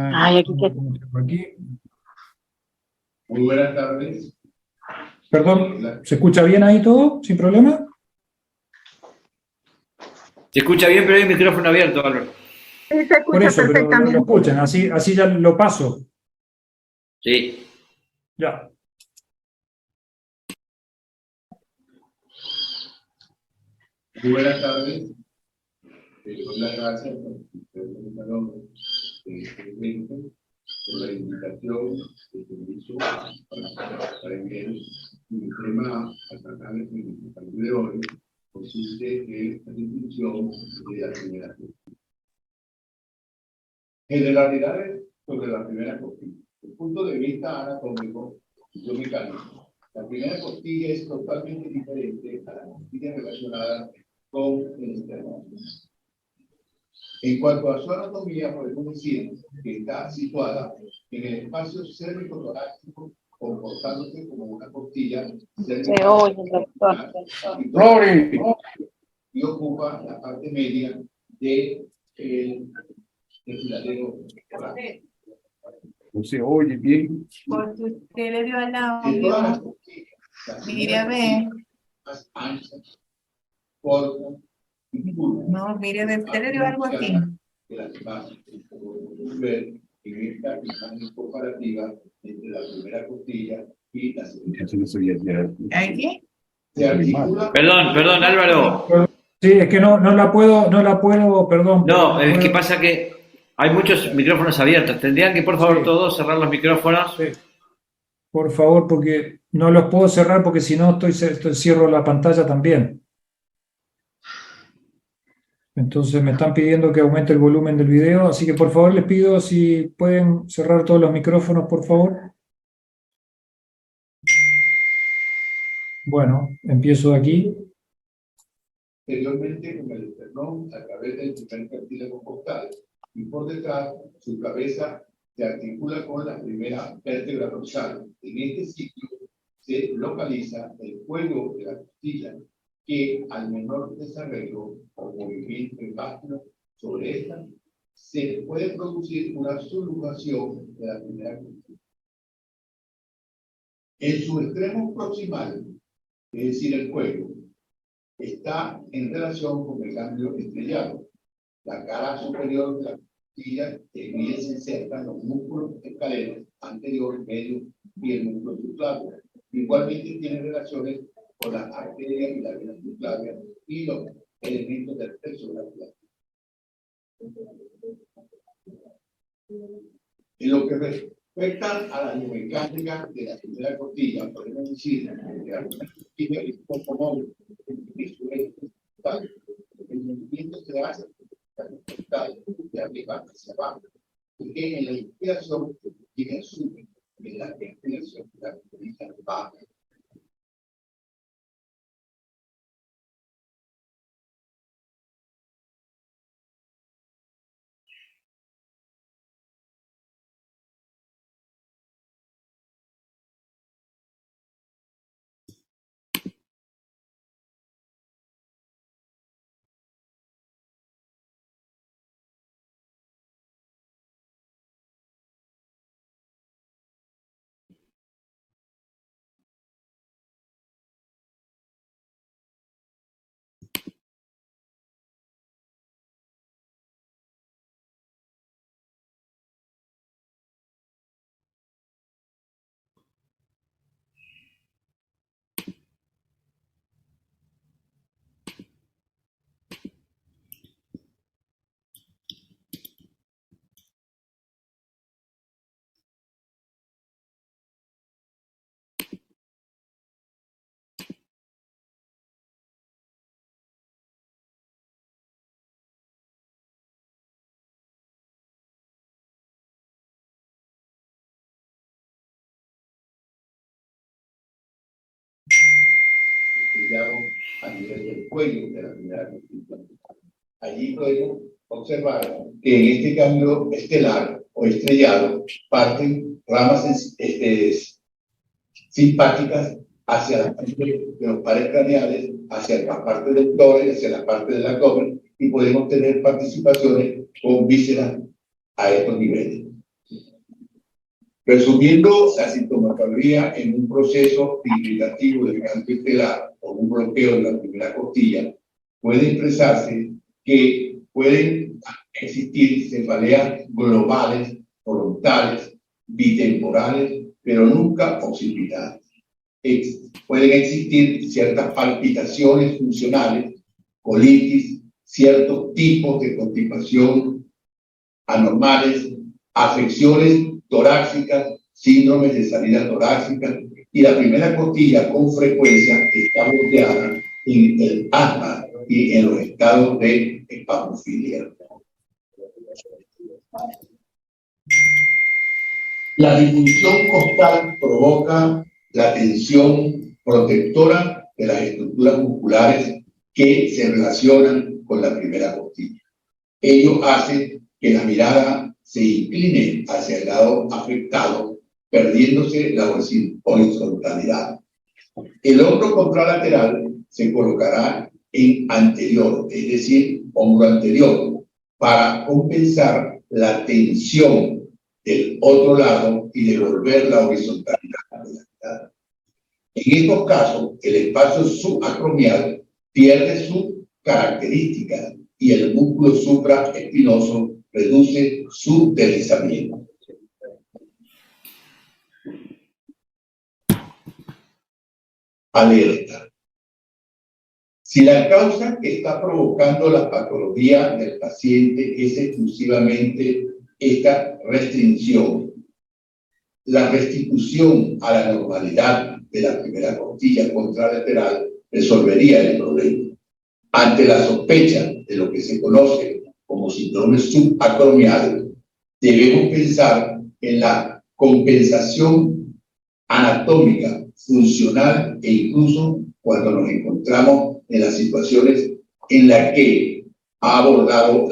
Ay, aquí que... Aquí. Muy buenas tardes. Perdón, ¿se escucha bien ahí todo? ¿Sin problema? Se escucha bien, pero hay un micrófono abierto, Álvaro. Sí, se Por escucha eso, pero lo perfectamente. escuchan, así ya lo paso. Sí. Ya. Muy buenas tardes. Doy las gracias por la invitación que se hizo para enviar un tema a tratar en el de hoy. Consiste en la distinción de la primera costilla. Generalidades sobre la primera costilla. Desde el punto de vista anatómico y mecánico, la primera costilla es totalmente diferente a la costilla relacionada con el esternón. En cuanto a su anatomía, podemos decir que está situada en el espacio cérvico-torácico, comportándose como una costilla y ocupa la parte media del desfiladero torácico. No se oye bien. Porque usted le dio al De todas las audio. costillas, Mire a ver. más anchas, cortas y curvas. No, mire a ver, usted le dio algo aquí. De las demás, podemos ver en esta imagen comparativa entre la primera costilla y la segunda. ¿Aquí? Se articula. Perdón, Álvaro. Sí, es que no la puedo, perdón. No, es que pasa que hay muchos micrófonos abiertos. Tendrían que, por favor, Sí. todos cerrar los micrófonos. Sí. Por favor, porque no los puedo cerrar porque si no cierro la pantalla también. Entonces me están pidiendo que aumente el volumen del video, así que por favor les pido si pueden cerrar todos los micrófonos, por favor. Bueno, empiezo de aquí. Posteriormente con el esternón a través del primer cartílago costal y por detrás su cabeza se articula con la primera vértebra dorsal. En este sitio se localiza el cuello de la costilla que al menor desarreglo o movimiento impacto sobre esta se puede producir una subluxación de la primera costilla. En su extremo proximal, es decir, el cuello, está en relación con el ganglio estrellado. La cara superior de la costilla en ella se insertan los músculos escaleros anterior, medio y el músculo subclavio. Igualmente tiene relaciones con las arterias y la vena subclavia y los elementos del plexo braquial. En lo que respecta a la biomecánica de la primera costilla, podemos decir que la costilla es poco móvil. El movimiento se hace de arriba hacia abajo, y que en la inspiración tiene sube, en la expiración la costilla baja. A nivel del cuello de la primera costilla. Allí podemos observar que en este cambio estelar o estrellado parten ramas simpáticas hacia la parte de los pares craneales, hacia la parte del tórax, hacia la parte del abdomen, y podemos tener participaciones con vísceras a estos niveles. Resumiendo la sintomatología en un proceso digritativo del canto estelar o un bloqueo de la primera costilla, puede expresarse que pueden existir cefaleas globales, frontales, bitemporales, pero nunca occipitales. Pueden existir ciertas palpitaciones funcionales, colitis, ciertos tipos de constipación anormales, afecciones torácicas, síndromes de salida torácica, y la primera costilla con frecuencia está bloqueada en el asma y en los estados de espasmofilia. La disfunción costal provoca la tensión protectora de las estructuras musculares que se relacionan con la primera costilla. Ello hace que la mirada se incline hacia el lado afectado, perdiéndose la horizontalidad. El hombro contralateral se colocará en anterior, es decir, hombro anterior, para compensar la tensión del otro lado y devolver la horizontalidad de la mirada. En estos casos, el espacio subacromial pierde su característica y el músculo supraespinoso reduce su deslizamiento. Alerta. Si la causa que está provocando la patología del paciente es exclusivamente esta restricción, la restitución a la normalidad de la primera costilla contralateral resolvería el problema. Ante la sospecha de lo que se conoce como síndrome subacromial, debemos pensar en la compensación anatómica, funcional e incluso cuando nos encontramos en las situaciones en las que ha abordado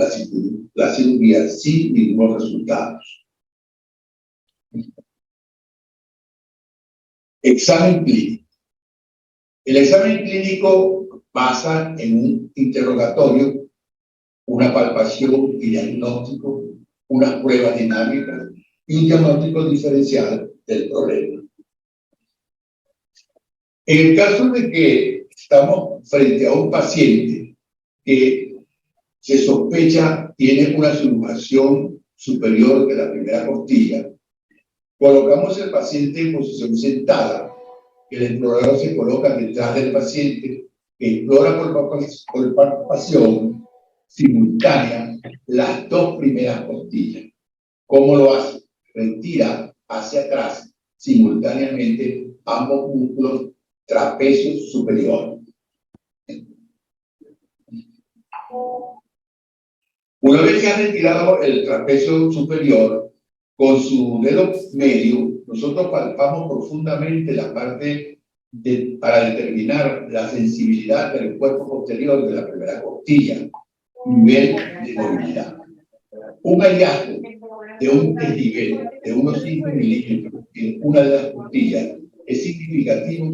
la cirugía sin ningún resultado. Examen clínico. El examen clínico basa en un interrogatorio, una palpación y diagnóstico, unas pruebas dinámicas y un diagnóstico diferencial del problema. En el caso de que estamos frente a un paciente que se sospecha tiene una subluxación superior de la primera costilla, colocamos al paciente en posición sentada. El explorador se coloca detrás del paciente, que explora por palpación simultánea las dos primeras costillas. ¿Cómo lo hace? Retira hacia atrás simultáneamente ambos músculos trapecio superior. Una vez que ha retirado el trapecio superior, con su dedo medio, nosotros palpamos profundamente la parte para determinar la sensibilidad del cuerpo posterior de la primera costilla, nivel de movilidad. Un hallazgo de un desnivel de unos 5 milímetros en una de las costillas es significativo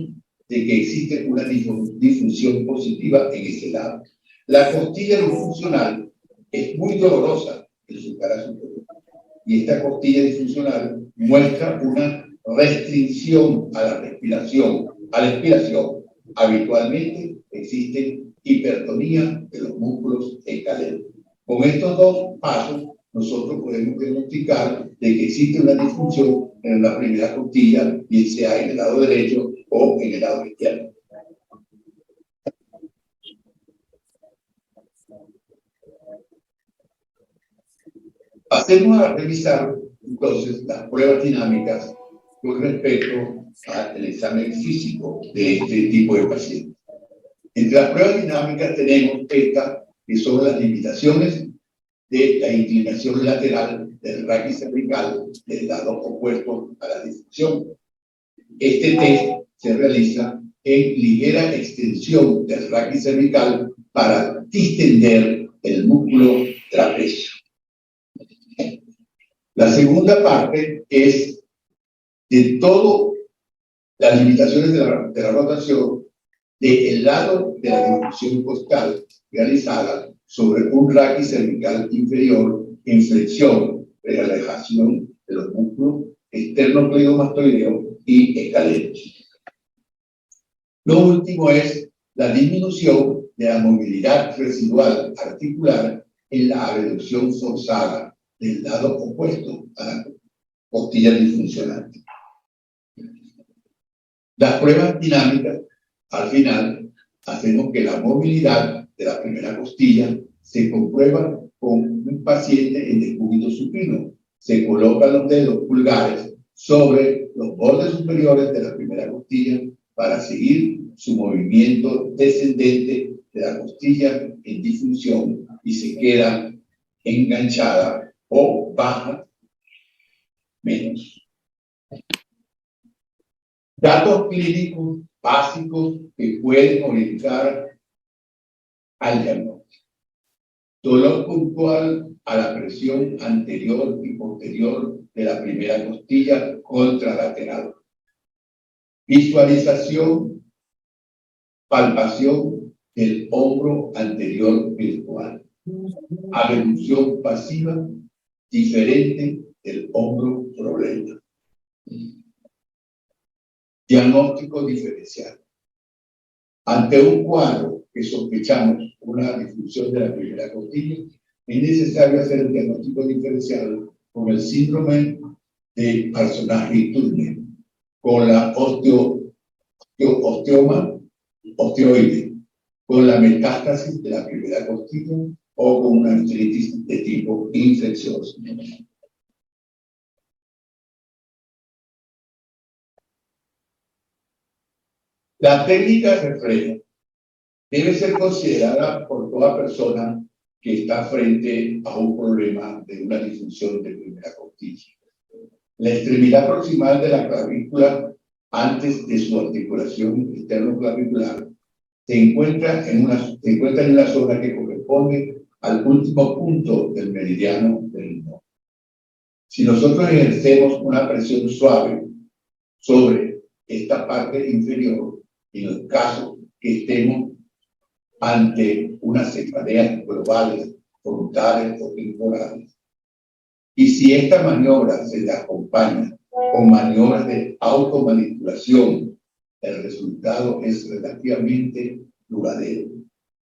de que existe una disfunción positiva en ese lado. La costilla disfuncional es muy dolorosa en su cara superior. Y esta costilla disfuncional muestra una restricción a la respiración, a la expiración. Habitualmente existe hipertonía de los músculos escaleros. Con estos dos pasos, nosotros podemos diagnosticar de que existe una disfunción en la primera costilla, bien sea en el lado derecho o en el lado izquierdo. Pasemos a revisar entonces las pruebas dinámicas con respecto al examen físico de este tipo de pacientes. Entre las pruebas dinámicas tenemos estas, que son las limitaciones de la inclinación lateral del raquis cervical del lado opuesto a la disfunción. Este test se realiza en ligera extensión del raquis cervical para distender el músculo trapecio. La segunda parte es de todas las limitaciones de la rotación del lado de la disfunción costal realizada sobre un raquis cervical inferior en flexión, relajación de los músculos esternocleidomastoideo y escaleno. Lo último es la disminución de la movilidad residual articular en la abducción forzada del lado opuesto a la costilla disfuncional. Las pruebas dinámicas, al final, hacemos que la movilidad de la primera costilla se comprueba con un paciente en decúbito supino. Se colocan los dedos pulgares sobre los bordes superiores de la primera costilla para seguir su movimiento descendente de la costilla en disfunción y se queda enganchada o baja menos. Datos clínicos básicos que pueden orientar al diagnóstico. Dolor puntual a la presión anterior y posterior de la primera costilla contralateral. Visualización, palpación del hombro anterior virtual. Abducción pasiva diferente del hombro problema. Diagnóstico diferencial. Ante un cuadro que sospechamos una disfunción de la primera costilla, es necesario hacer el diagnóstico diferencial con el síndrome de personaje-Turner, con la osteoide, con la metástasis de la primera costilla o con una artritis de tipo infeccioso. La técnica refleja debe ser considerada por toda persona que está frente a un problema de una disfunción de primera costilla. La extremidad proximal de la clavícula, antes de su articulación externo-clavicular, se encuentra en una zona que corresponde al último punto del meridiano del no. Si nosotros ejercemos una presión suave sobre esta parte inferior, en el caso que estemos ante unas cefaleas globales, frontales o temporales, y si esta maniobra se le acompaña con maniobras de automanipulación, el resultado es relativamente duradero.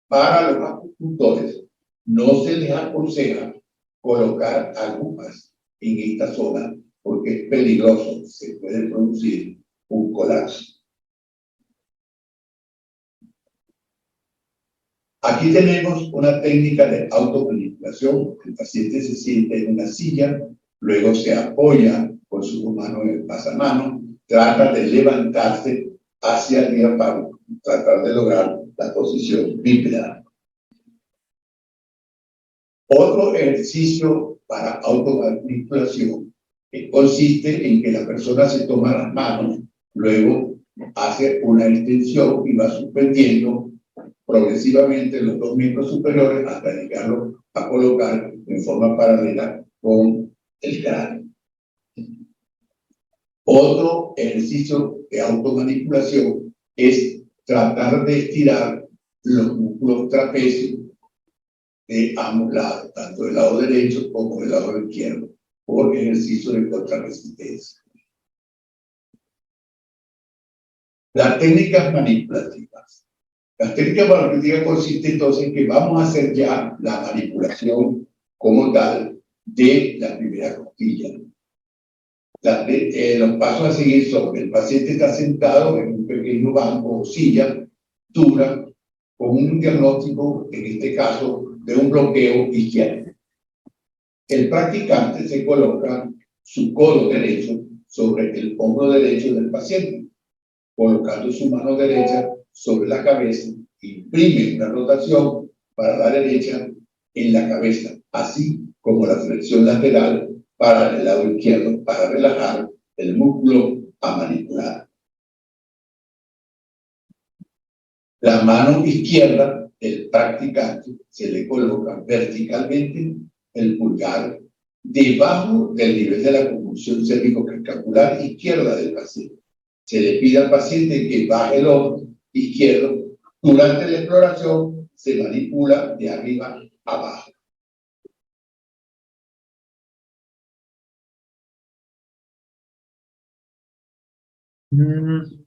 Para los acupuntores, no se les aconseja colocar agujas en esta zona porque es peligroso, se puede producir un colapso. Aquí tenemos una técnica de automanipulación. El paciente se siente en una silla, luego se apoya con su mano en el pasamano, trata de levantarse hacia arriba para tratar de lograr la posición bípeda. Otro ejercicio para automanipulación consiste en que la persona se toma las manos, luego hace una extensión y va suspendiendo progresivamente los dos miembros superiores hasta llegarlo a colocar en forma paralela con el cráneo. Otro ejercicio de automanipulación es tratar de estirar los músculos trapecios de ambos lados, tanto del lado derecho como del lado izquierdo, por ejercicio de contrarresistencia. Las técnicas manipulativas. Las técnicas manipulativas consisten entonces en que vamos a hacer ya la manipulación como tal de la primera costilla. Los pasos a seguir son: el paciente está sentado en un pequeño banco o silla dura con un diagnóstico, en este caso, de un bloqueo izquierdo. El practicante se coloca su codo derecho sobre el hombro derecho del paciente, colocando su mano derecha sobre la cabeza, imprime una rotación para la derecha en la cabeza, así como la flexión lateral para el lado izquierdo, para relajar el músculo a manipular. La mano izquierda del practicante se le coloca verticalmente el pulgar debajo del nivel de la convulsión cérvico-escapular izquierda del paciente. Se le pide al paciente que baje el hombro izquierdo. Durante la exploración se manipula de arriba a abajo. Mm,